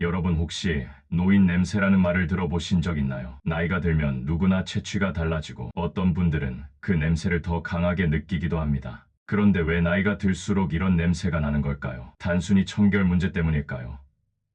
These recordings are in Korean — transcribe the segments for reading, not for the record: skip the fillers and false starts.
여러분 혹시 노인 냄새라는 말을 들어보신 적 있나요? 나이가 들면 누구나 체취가 달라지고 어떤 분들은 그 냄새를 더 강하게 느끼기도 합니다. 그런데 왜 나이가 들수록 이런 냄새가 나는 걸까요? 단순히 청결 문제 때문일까요?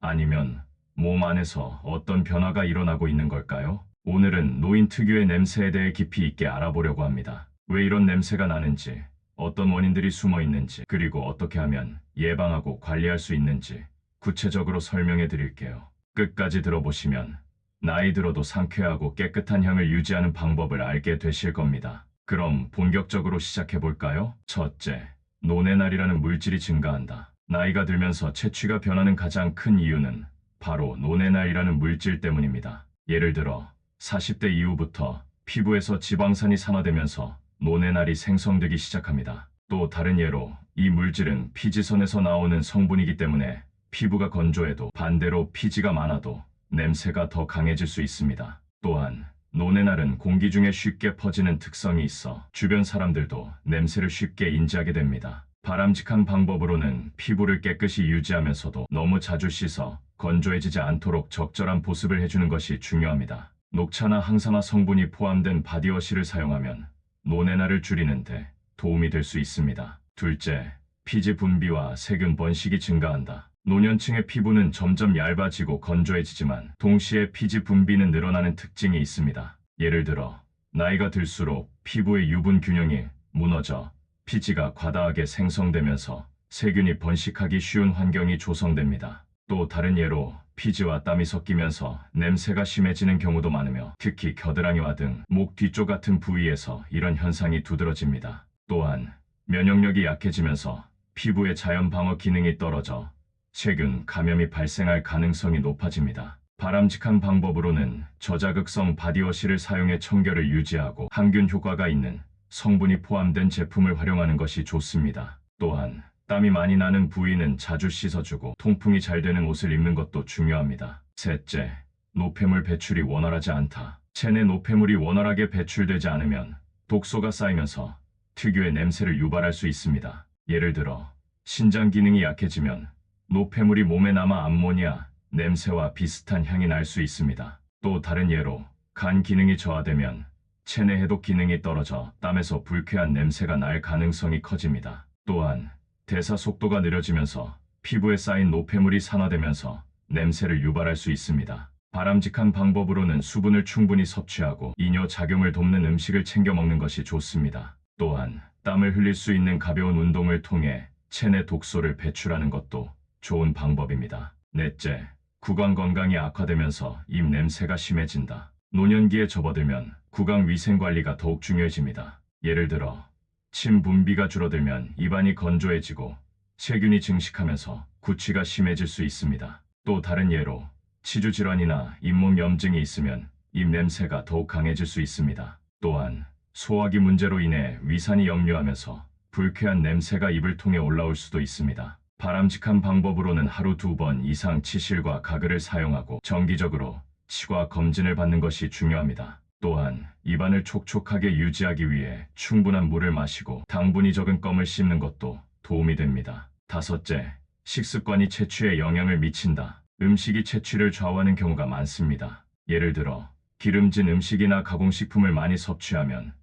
아니면 몸 안에서 어떤 변화가 일어나고 있는 걸까요? 오늘은 노인 특유의 냄새에 대해 깊이 있게 알아보려고 합니다. 왜 이런 냄새가 나는지, 어떤 원인들이 숨어 있는지, 그리고 어떻게 하면 예방하고 관리할 수 있는지 구체적으로 설명해 드릴게요. 끝까지 들어보시면 나이 들어도 상쾌하고 깨끗한 향을 유지하는 방법을 알게 되실 겁니다. 그럼 본격적으로 시작해 볼까요? 첫째, 노네날이라는 물질이 증가한다. 나이가 들면서 체취가 변하는 가장 큰 이유는 바로 노네날이라는 물질 때문입니다. 예를 들어 40대 이후부터 피부에서 지방산이 산화되면서 노네날이 생성되기 시작합니다. 또 다른 예로 이 물질은 피지선에서 나오는 성분이기 때문에 피부가 건조해도 반대로 피지가 많아도 냄새가 더 강해질 수 있습니다. 또한 노네날은 공기 중에 쉽게 퍼지는 특성이 있어 주변 사람들도 냄새를 쉽게 인지하게 됩니다. 바람직한 방법으로는 피부를 깨끗이 유지하면서도 너무 자주 씻어 건조해지지 않도록 적절한 보습을 해주는 것이 중요합니다. 녹차나 항산화 성분이 포함된 바디워시를 사용하면 노네날을 줄이는 데 도움이 될 수 있습니다. 둘째, 피지 분비와 세균 번식이 증가한다. 노년층의 피부는 점점 얇아지고 건조해지지만 동시에 피지 분비는 늘어나는 특징이 있습니다. 예를 들어 나이가 들수록 피부의 유분 균형이 무너져 피지가 과다하게 생성되면서 세균이 번식하기 쉬운 환경이 조성됩니다. 또 다른 예로 피지와 땀이 섞이면서 냄새가 심해지는 경우도 많으며 특히 겨드랑이와 등 목 뒤쪽 같은 부위에서 이런 현상이 두드러집니다. 또한 면역력이 약해지면서 피부의 자연 방어 기능이 떨어져 세균 감염이 발생할 가능성이 높아집니다. 바람직한 방법으로는 저자극성 바디워시를 사용해 청결을 유지하고 항균 효과가 있는 성분이 포함된 제품을 활용하는 것이 좋습니다. 또한 땀이 많이 나는 부위는 자주 씻어주고 통풍이 잘 되는 옷을 입는 것도 중요합니다. 셋째, 노폐물 배출이 원활하지 않다. 체내 노폐물이 원활하게 배출되지 않으면 독소가 쌓이면서 특유의 냄새를 유발할 수 있습니다. 예를 들어 신장 기능이 약해지면 노폐물이 몸에 남아 암모니아, 냄새와 비슷한 향이 날 수 있습니다. 또 다른 예로 간 기능이 저하되면 체내 해독 기능이 떨어져 땀에서 불쾌한 냄새가 날 가능성이 커집니다. 또한 대사 속도가 느려지면서 피부에 쌓인 노폐물이 산화되면서 냄새를 유발할 수 있습니다. 바람직한 방법으로는 수분을 충분히 섭취하고 이뇨 작용을 돕는 음식을 챙겨 먹는 것이 좋습니다. 또한 땀을 흘릴 수 있는 가벼운 운동을 통해 체내 독소를 배출하는 것도 좋은 방법입니다. 넷째, 구강 건강이 악화되면서 입 냄새가 심해진다. 노년기에 접어들면 구강 위생 관리가 더욱 중요해집니다. 예를 들어 침 분비가 줄어들면 입안이 건조해지고 세균이 증식하면서 구취가 심해질 수 있습니다. 또 다른 예로 치주 질환이나 잇몸 염증이 있으면 입 냄새가 더욱 강해질 수 있습니다. 또한 소화기 문제로 인해 위산이 역류하면서 불쾌한 냄새가 입을 통해 올라올 수도 있습니다. 바람직한 방법으로는 하루 2번 이상 치실과 가글을 사용하고 정기적으로 치과 검진을 받는 것이 중요합니다. 또한 입안을 촉촉하게 유지하기 위해 충분한 물을 마시고 당분이 적은 껌을 씹는 것도 도움이 됩니다. 다섯째, 식습관이 체취에 영향을 미친다. 음식이 체취를 좌우하는 경우가 많습니다. 예를 들어 기름진 음식이나 가공식품을 많이 섭취하면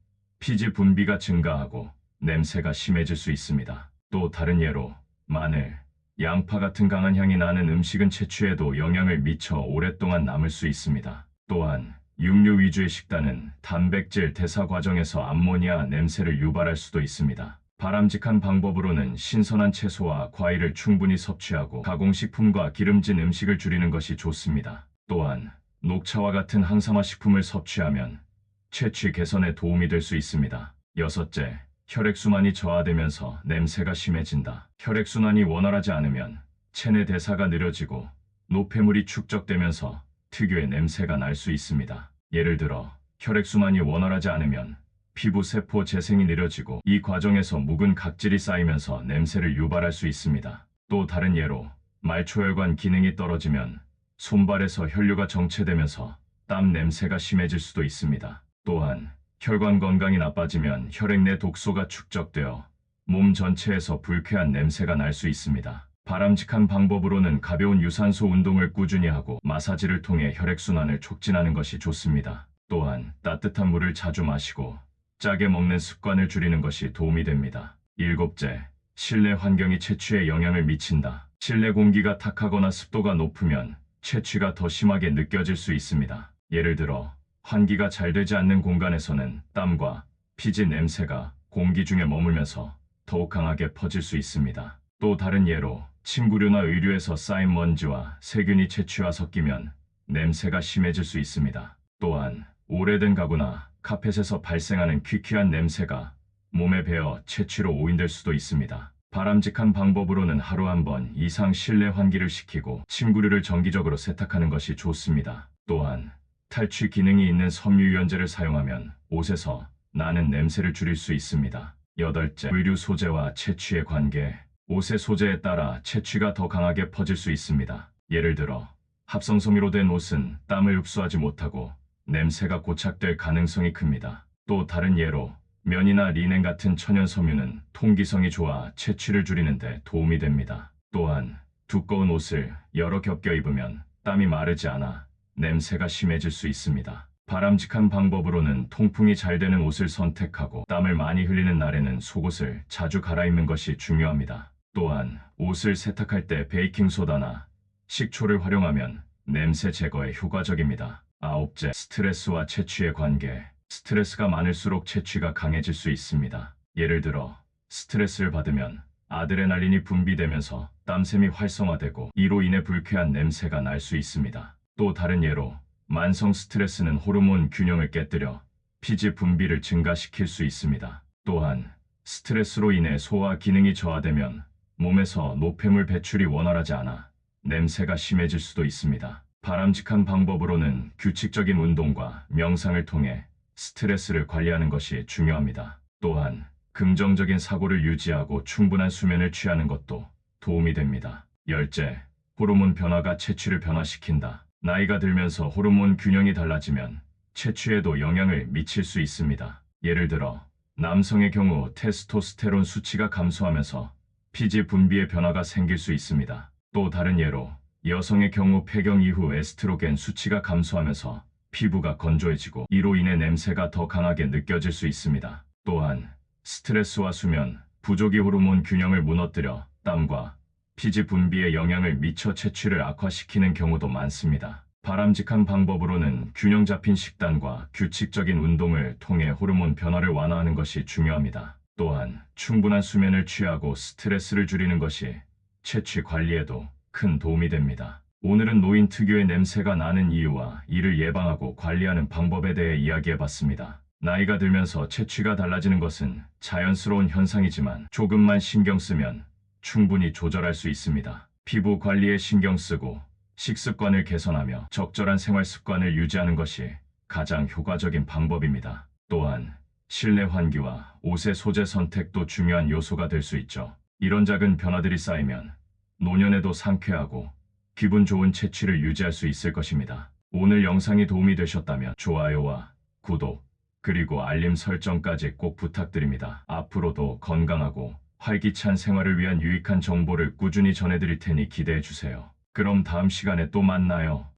피지 분비가 증가하고 냄새가 심해질 수 있습니다. 또 다른 예로 마늘, 양파 같은 강한 향이 나는 음식은 체취에도 영향을 미쳐 오랫동안 남을 수 있습니다. 또한 육류 위주의 식단은 단백질 대사 과정에서 암모니아 냄새를 유발할 수도 있습니다. 바람직한 방법으로는 신선한 채소와 과일을 충분히 섭취하고 가공식품과 기름진 음식을 줄이는 것이 좋습니다. 또한 녹차와 같은 항산화 식품을 섭취하면 체취 개선에 도움이 될 수 있습니다. 여섯째, 혈액순환이 저하되면서 냄새가 심해진다. 혈액순환이 원활하지 않으면 체내 대사가 느려지고 노폐물이 축적되면서 특유의 냄새가 날 수 있습니다. 예를 들어 혈액순환이 원활하지 않으면 피부 세포 재생이 느려지고 이 과정에서 묵은 각질이 쌓이면서 냄새를 유발할 수 있습니다. 또 다른 예로 말초혈관 기능이 떨어지면 손발에서 혈류가 정체되면서 땀 냄새가 심해질 수도 있습니다. 또한 혈관 건강이 나빠지면 혈액 내 독소가 축적되어 몸 전체에서 불쾌한 냄새가 날 수 있습니다. 바람직한 방법으로는 가벼운 유산소 운동을 꾸준히 하고 마사지를 통해 혈액순환을 촉진하는 것이 좋습니다. 또한 따뜻한 물을 자주 마시고 짜게 먹는 습관을 줄이는 것이 도움이 됩니다. 일곱째, 실내 환경이 채취에 영향을 미친다. 실내 공기가 탁하거나 습도가 높으면 채취가 더 심하게 느껴질 수 있습니다. 예를 들어 환기가 잘 되지 않는 공간에서는 땀과 피지 냄새가 공기 중에 머물면서 더욱 강하게 퍼질 수 있습니다. 또 다른 예로 침구류나 의류에서 쌓인 먼지와 세균이 채취와 섞이면 냄새가 심해질 수 있습니다. 또한 오래된 가구나 카펫에서 발생하는 퀴퀴한 냄새가 몸에 배어 채취로 오인될 수도 있습니다. 바람직한 방법으로는 하루 한 번 이상 실내 환기를 시키고 침구류를 정기적으로 세탁하는 것이 좋습니다. 또한 탈취 기능이 있는 섬유유연제를 사용하면 옷에서 나는 냄새를 줄일 수 있습니다. 여덟째, 의류 소재와 채취의 관계. 옷의 소재에 따라 채취가 더 강하게 퍼질 수 있습니다. 예를 들어 합성 섬유로 된 옷은 땀을 흡수하지 못하고 냄새가 고착될 가능성이 큽니다. 또 다른 예로 면이나 리넨 같은 천연 섬유는 통기성이 좋아 채취를 줄이는 데 도움이 됩니다. 또한 두꺼운 옷을 여러 겹겨 입으면 땀이 마르지 않아 냄새가 심해질 수 있습니다. 바람직한 방법으로는 통풍이 잘 되는 옷을 선택하고 땀을 많이 흘리는 날에는 속옷을 자주 갈아입는 것이 중요합니다. 또한 옷을 세탁할 때 베이킹소다나 식초를 활용하면 냄새 제거에 효과적입니다. 아홉째, 스트레스와 채취의 관계. 스트레스가 많을수록 채취가 강해질 수 있습니다. 예를 들어 스트레스를 받으면 아드레날린이 분비되면서 땀샘이 활성화되고 이로 인해 불쾌한 냄새가 날 수 있습니다. 또 다른 예로 만성 스트레스는 호르몬 균형을 깨뜨려 피지 분비를 증가시킬 수 있습니다. 또한 스트레스로 인해 소화 기능이 저하되면 몸에서 노폐물 배출이 원활하지 않아 냄새가 심해질 수도 있습니다. 바람직한 방법으로는 규칙적인 운동과 명상을 통해 스트레스를 관리하는 것이 중요합니다. 또한 긍정적인 사고를 유지하고 충분한 수면을 취하는 것도 도움이 됩니다. 열째, 호르몬 변화가 채취를 변화시킨다. 나이가 들면서 호르몬 균형이 달라지면 채취에도 영향을 미칠 수 있습니다. 예를 들어 남성의 경우 테스토스테론 수치가 감소하면서 피지 분비에 변화가 생길 수 있습니다. 또 다른 예로 여성의 경우 폐경 이후 에스트로겐 수치가 감소하면서 피부가 건조해지고 이로 인해 냄새가 더 강하게 느껴질 수 있습니다. 또한 스트레스와 수면 부족이 호르몬 균형을 무너뜨려 땀과 피지 분비에 영향을 미쳐 채취를 악화시키는 경우도 많습니다. 바람직한 방법으로는 균형 잡힌 식단과 규칙적인 운동을 통해 호르몬 변화를 완화하는 것이 중요합니다. 또한 충분한 수면을 취하고 스트레스를 줄이는 것이 채취 관리에도 큰 도움이 됩니다. 오늘은 노인 특유의 냄새가 나는 이유와 이를 예방하고 관리하는 방법에 대해 이야기해봤습니다. 나이가 들면서 채취가 달라지는 것은 자연스러운 현상이지만 조금만 신경 쓰면 충분히 조절할 수 있습니다. 피부 관리에 신경 쓰고 식습관을 개선하며 적절한 생활 습관을 유지하는 것이 가장 효과적인 방법입니다. 또한 실내 환기와 옷의 소재 선택도 중요한 요소가 될 수 있죠. 이런 작은 변화들이 쌓이면 노년에도 상쾌하고 기분 좋은 채취를 유지할 수 있을 것입니다. 오늘 영상이 도움이 되셨다면 좋아요와 구독, 그리고 알림 설정까지 꼭 부탁드립니다. 앞으로도 건강하고 활기찬 생활을 위한 유익한 정보를 꾸준히 전해드릴 테니 기대해 주세요. 그럼 다음 시간에 또 만나요.